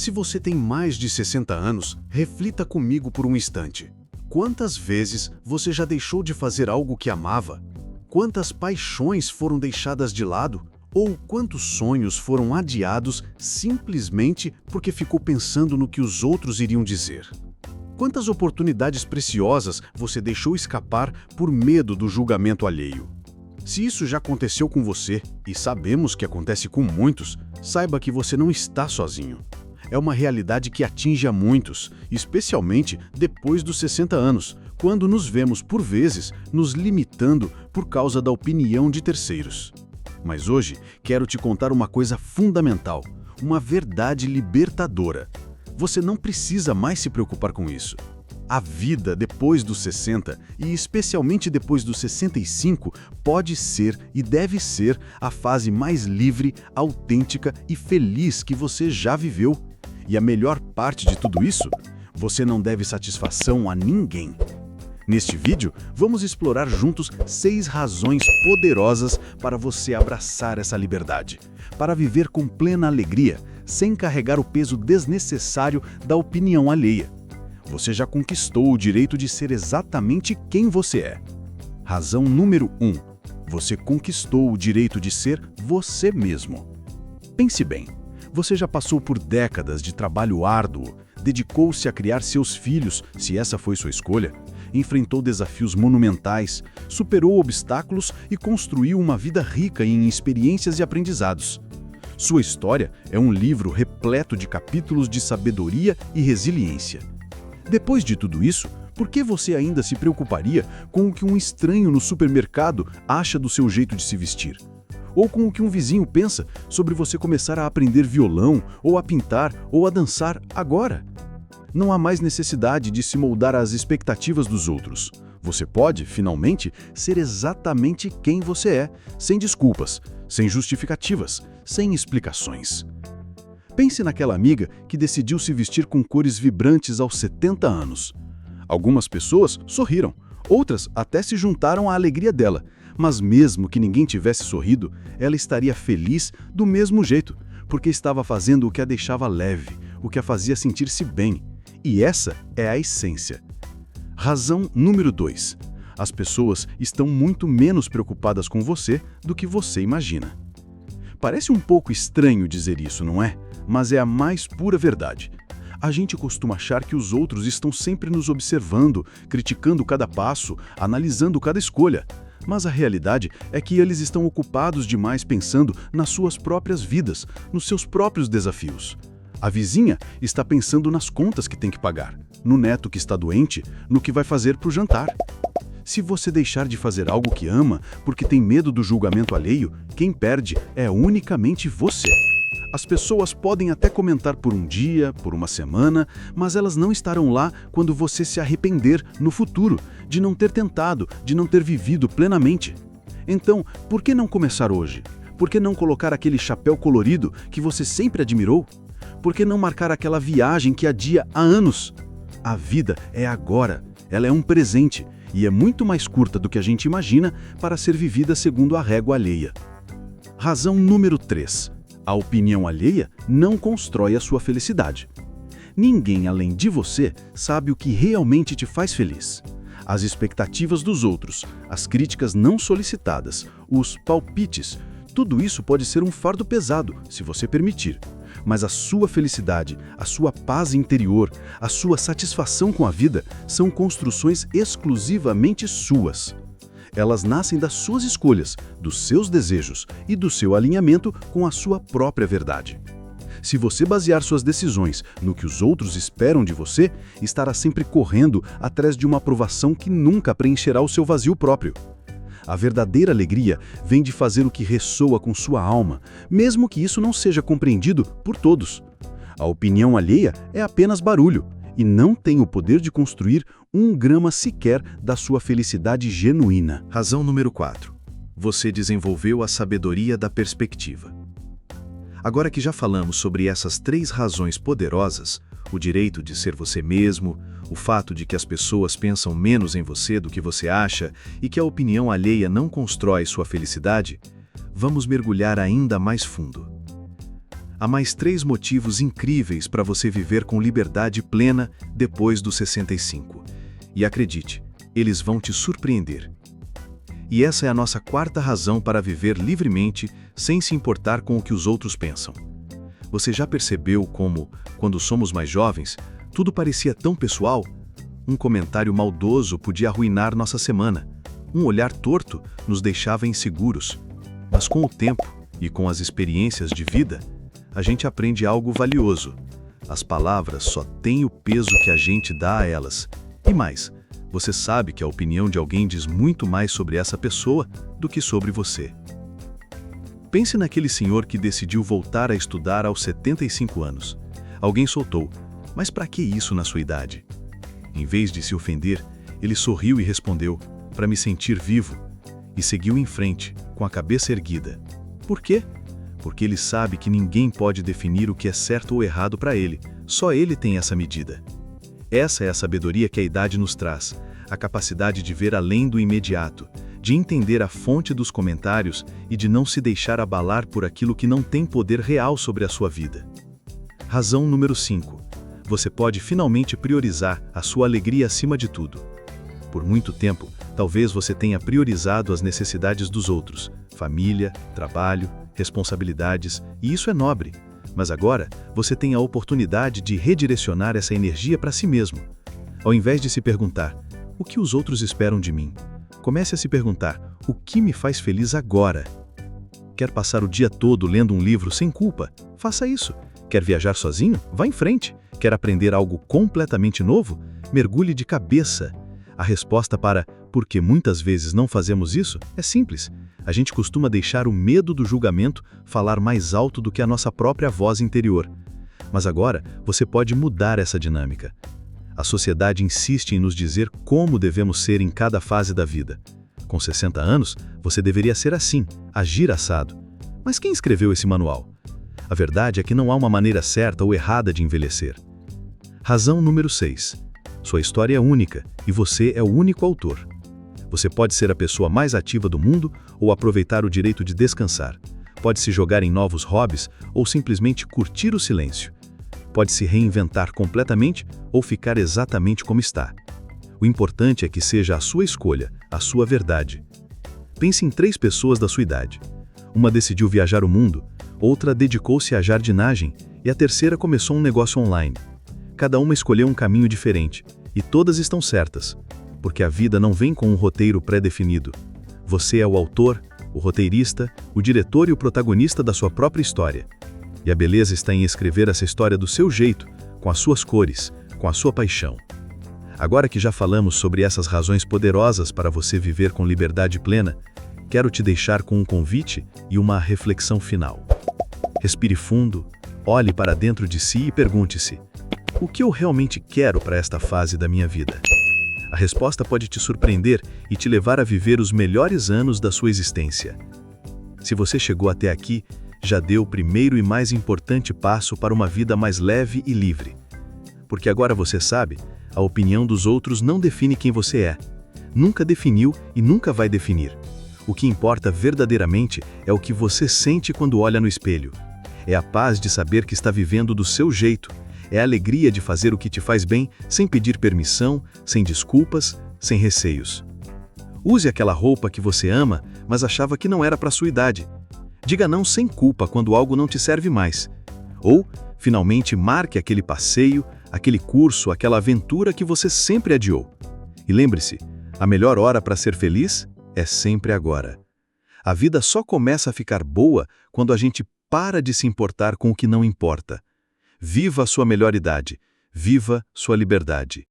Se você tem mais de 60 anos, reflita comigo por um instante. Quantas vezes você já deixou de fazer algo que amava? Quantas paixões foram deixadas de lado? Ou quantos sonhos foram adiados simplesmente porque ficou pensando no que os outros iriam dizer? Quantas oportunidades preciosas você deixou escapar por medo do julgamento alheio? Se isso já aconteceu com você, e sabemos que acontece com muitos, saiba que você não está sozinho. É uma realidade que atinge a muitos, especialmente depois dos 60 anos, quando nos vemos, por vezes, nos limitando por causa da opinião de terceiros. Mas hoje, quero te contar uma coisa fundamental, uma verdade libertadora. Você não precisa mais se preocupar com isso. A vida depois dos 60, e especialmente depois dos 65, pode ser e deve ser a fase mais livre, autêntica e feliz que você já viveu. E a melhor parte de tudo isso? Você não deve satisfação a ninguém. Neste vídeo, vamos explorar juntos 6 razões poderosas para você abraçar essa liberdade, para viver com plena alegria, sem carregar o peso desnecessário da opinião alheia. Você já conquistou o direito de ser exatamente quem você é. Razão número 1. Você conquistou o direito de ser você mesmo. Pense bem, você já passou por décadas de trabalho árduo, dedicou-se a criar seus filhos, se essa foi sua escolha, enfrentou desafios monumentais, superou obstáculos e construiu uma vida rica em experiências e aprendizados. Sua história é um livro repleto de capítulos de sabedoria e resiliência. Depois de tudo isso, por que você ainda se preocuparia com o que um estranho no supermercado acha do seu jeito de se vestir? Ou com o que um vizinho pensa sobre você começar a aprender violão, ou a pintar, ou a dançar agora? Não há mais necessidade de se moldar às expectativas dos outros. Você pode, finalmente, ser exatamente quem você é, sem desculpas, sem justificativas, sem explicações. Pense naquela amiga que decidiu se vestir com cores vibrantes aos 70 anos. Algumas pessoas sorriram, outras até se juntaram à alegria dela, mas mesmo que ninguém tivesse sorrido, ela estaria feliz do mesmo jeito, porque estava fazendo o que a deixava leve, o que a fazia sentir-se bem. E essa é a essência. Razão número 2. As pessoas estão muito menos preocupadas com você do que você imagina. Parece um pouco estranho dizer isso, não é? Mas é a mais pura verdade. A gente costuma achar que os outros estão sempre nos observando, criticando cada passo, analisando cada escolha. Mas a realidade é que eles estão ocupados demais pensando nas suas próprias vidas, nos seus próprios desafios. A vizinha está pensando nas contas que tem que pagar, no neto que está doente, no que vai fazer para o jantar. Se você deixar de fazer algo que ama porque tem medo do julgamento alheio, quem perde é unicamente você. As pessoas podem até comentar por um dia, por uma semana, mas elas não estarão lá quando você se arrepender no futuro, de não ter tentado, de não ter vivido plenamente. Então, por que não começar hoje? Por que não colocar aquele chapéu colorido que você sempre admirou? Por que não marcar aquela viagem que adia há anos? A vida é agora, ela é um presente e é muito mais curta do que a gente imagina para ser vivida segundo a régua alheia. Razão número 3. A opinião alheia não constrói a sua felicidade. Ninguém além de você sabe o que realmente te faz feliz. As expectativas dos outros, as críticas não solicitadas, os palpites, tudo isso pode ser um fardo pesado, se você permitir. Mas a sua felicidade, a sua paz interior, a sua satisfação com a vida são construções exclusivamente suas. Elas nascem das suas escolhas, dos seus desejos e do seu alinhamento com a sua própria verdade. Se você basear suas decisões no que os outros esperam de você, estará sempre correndo atrás de uma aprovação que nunca preencherá o seu vazio próprio. A verdadeira alegria vem de fazer o que ressoa com sua alma, mesmo que isso não seja compreendido por todos. A opinião alheia é apenas barulho e não tem o poder de construir 1 grama sequer da sua felicidade genuína. Razão número 4. Você desenvolveu a sabedoria da perspectiva. Agora que já falamos sobre essas 3 razões poderosas, o direito de ser você mesmo, o fato de que as pessoas pensam menos em você do que você acha e que a opinião alheia não constrói sua felicidade, vamos mergulhar ainda mais fundo. há mais 3 motivos incríveis para você viver com liberdade plena depois dos 65. E acredite, eles vão te surpreender. E essa é a nossa 4ª razão para viver livremente, sem se importar com o que os outros pensam. Você já percebeu como, quando somos mais jovens, tudo parecia tão pessoal? Um comentário maldoso podia arruinar nossa semana. Um olhar torto nos deixava inseguros. Mas com o tempo e com as experiências de vida, a gente aprende algo valioso. As palavras só têm o peso que a gente dá a elas. E mais, você sabe que a opinião de alguém diz muito mais sobre essa pessoa do que sobre você. Pense naquele senhor que decidiu voltar a estudar aos 75 anos. Alguém soltou, mas para que isso na sua idade? Em vez de se ofender, ele sorriu e respondeu, para me sentir vivo, e seguiu em frente, com a cabeça erguida. Por quê? Porque ele sabe que ninguém pode definir o que é certo ou errado para ele, só ele tem essa medida. Essa é a sabedoria que a idade nos traz, a capacidade de ver além do imediato, de entender a fonte dos comentários e de não se deixar abalar por aquilo que não tem poder real sobre a sua vida. Razão número 5. Você pode finalmente priorizar a sua alegria acima de tudo. Por muito tempo, talvez você tenha priorizado as necessidades dos outros, família, trabalho, responsabilidades, e isso é nobre. Mas agora, você tem a oportunidade de redirecionar essa energia para si mesmo. Ao invés de se perguntar, o que os outros esperam de mim? Comece a se perguntar, o que me faz feliz agora? Quer passar o dia todo lendo um livro sem culpa? Faça isso. Quer viajar sozinho? Vá em frente. Quer aprender algo completamente novo? Mergulhe de cabeça. A resposta para por que muitas vezes não fazemos isso é simples. A gente costuma deixar o medo do julgamento falar mais alto do que a nossa própria voz interior. Mas agora, você pode mudar essa dinâmica. A sociedade insiste em nos dizer como devemos ser em cada fase da vida. Com 60 anos, você deveria ser assim, agir assado. Mas quem escreveu esse manual? A verdade é que não há uma maneira certa ou errada de envelhecer. Razão número 6. Sua história é única e você é o único autor. Você pode ser a pessoa mais ativa do mundo ou aproveitar o direito de descansar. Pode se jogar em novos hobbies ou simplesmente curtir o silêncio. Pode se reinventar completamente ou ficar exatamente como está. O importante é que seja a sua escolha, a sua verdade. Pense em 3 pessoas da sua idade. Uma decidiu viajar o mundo, outra dedicou-se à jardinagem e a terceira começou um negócio online. Cada uma escolheu um caminho diferente, e todas estão certas, porque a vida não vem com um roteiro pré-definido. Você é o autor, o roteirista, o diretor e o protagonista da sua própria história. E a beleza está em escrever essa história do seu jeito, com as suas cores, com a sua paixão. Agora que já falamos sobre essas razões poderosas para você viver com liberdade plena, quero te deixar com um convite e uma reflexão final. Respire fundo, olhe para dentro de si e pergunte-se: o que eu realmente quero para esta fase da minha vida? A resposta pode te surpreender e te levar a viver os melhores anos da sua existência. Se você chegou até aqui, já deu o primeiro e mais importante passo para uma vida mais leve e livre. Porque agora você sabe, a opinião dos outros não define quem você é. Nunca definiu e nunca vai definir. O que importa verdadeiramente é o que você sente quando olha no espelho. É a paz de saber que está vivendo do seu jeito. É a alegria de fazer o que te faz bem sem pedir permissão, sem desculpas, sem receios. Use aquela roupa que você ama, mas achava que não era para sua idade. Diga não sem culpa quando algo não te serve mais. Ou, finalmente, marque aquele passeio, aquele curso, aquela aventura que você sempre adiou. E lembre-se, a melhor hora para ser feliz é sempre agora. A vida só começa a ficar boa quando a gente para de se importar com o que não importa. Viva a sua melhor idade. Viva sua liberdade.